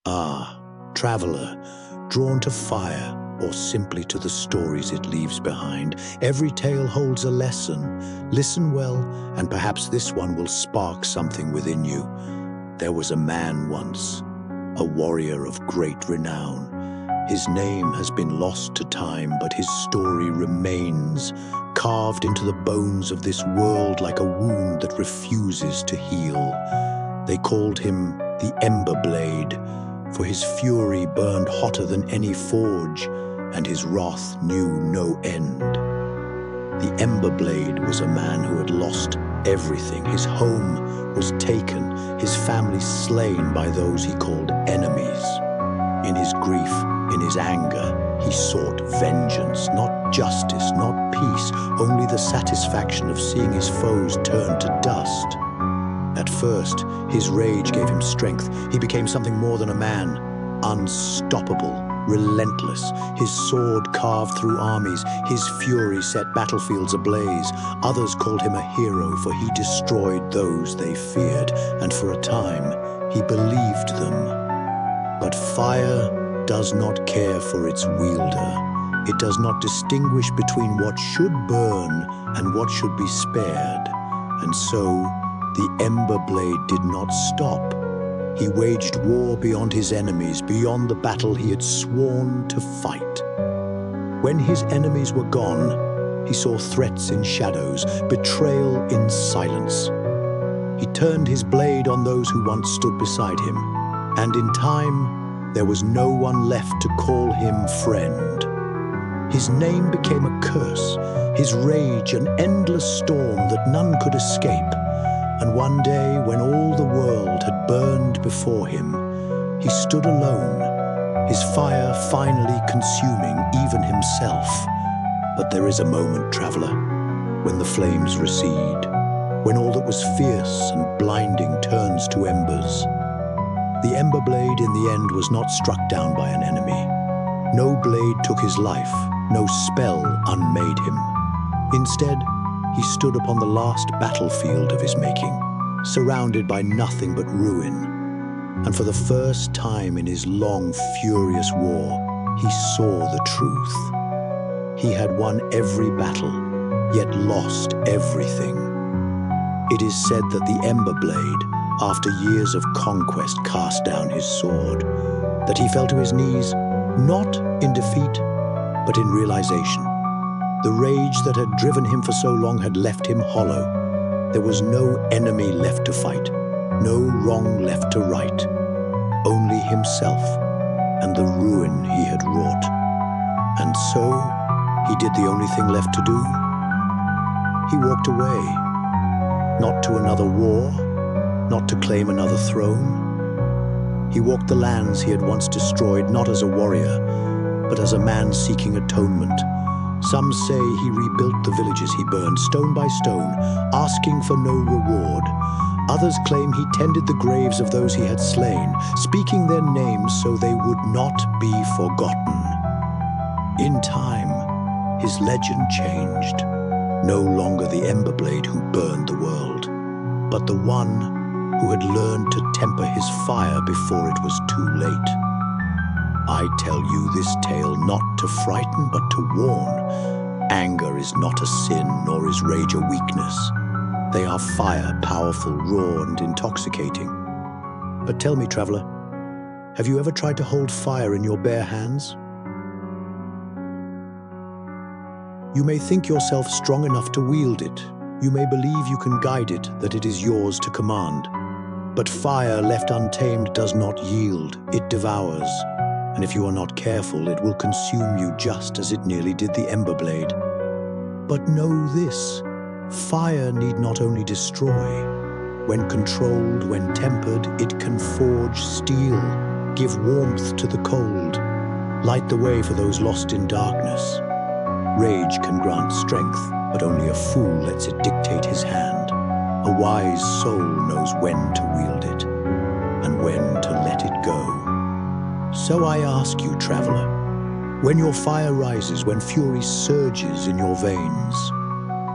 Ah, traveler, drawn to fire or simply to the stories it leaves behind, every tale holds a lesson. Listen well, and perhaps this one will spark something within you. There was a man once, a warrior of great renown. His name has been lost to time, but his story remains, carved into the bones of this world like a wound that refuses to heal. They called him the Emberblade, for his fury burned hotter than any forge, and his wrath knew no end. The Emberblade was a man who had lost everything. His home was taken, his family slain by those he called enemies. In his grief, in his anger, he sought vengeance, not justice, not peace, only the satisfaction of seeing his foes turn to dust. At first, his rage gave him strength. He became something more than a man, unstoppable, relentless. His sword carved through armies, his fury set battlefields ablaze. Others called him a hero, for he destroyed those they feared, and for a time, he believed them. But fire does not care for its wielder. It does not distinguish between what should burn and what should be spared. And so, the Emberblade did not stop. He waged war beyond his enemies, beyond the battle he had sworn to fight. When his enemies were gone, he saw threats in shadows, betrayal in silence. He turned his blade on those who once stood beside him, and in time, there was no one left to call him friend. His name became a curse, his rage an endless storm that none could escape. And one day, when all the world had burned before him, he stood alone, his fire finally consuming even himself. But there is a moment, traveler, when the flames recede, when all that was fierce and blinding turns to embers. The Emberblade in the end was not struck down by an enemy. No blade took his life, no spell unmade him. Instead, he stood upon the last battlefield of his making, surrounded by nothing but ruin. And for the first time in his long, furious war, he saw the truth. He had won every battle, yet lost everything. It is said that the Emberblade, after years of conquest, cast down his sword, that he fell to his knees, not in defeat, but in realization. The rage that had driven him for so long had left him hollow. There was no enemy left to fight, no wrong left to right, only himself and the ruin he had wrought. And so, he did the only thing left to do. He walked away, not to another war, not to claim another throne. He walked the lands he had once destroyed, not as a warrior, but as a man seeking atonement. Some say he rebuilt the villages he burned, stone by stone, asking for no reward. Others claim he tended the graves of those he had slain, speaking their names so they would not be forgotten. In time, his legend changed. No longer the Emberblade who burned the world, but the one who had learned to temper his fire before it was too late. I tell you this tale not to frighten, but to warn. Anger is not a sin, nor is rage a weakness. They are fire, powerful, raw, and intoxicating. But tell me, traveler, have you ever tried to hold fire in your bare hands? You may think yourself strong enough to wield it. You may believe you can guide it, that it is yours to command. But fire left untamed does not yield, it devours. And if you are not careful, it will consume you just as it nearly did the Emberblade. But know this, fire need not only destroy. When controlled, when tempered, it can forge steel, give warmth to the cold, light the way for those lost in darkness. Rage can grant strength, but only a fool lets it dictate his hand. A wise soul knows when to wield it, and when to let it go. So I ask you, traveler, when your fire rises, when fury surges in your veins,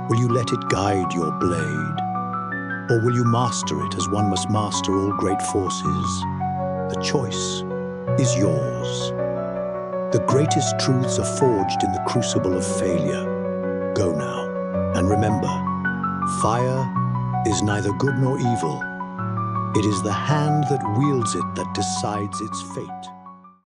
will you let it guide your blade? Or will you master it as one must master all great forces? The choice is yours. The greatest truths are forged in the crucible of failure. Go now, and remember, fire is neither good nor evil. It is the hand that wields it that decides its fate.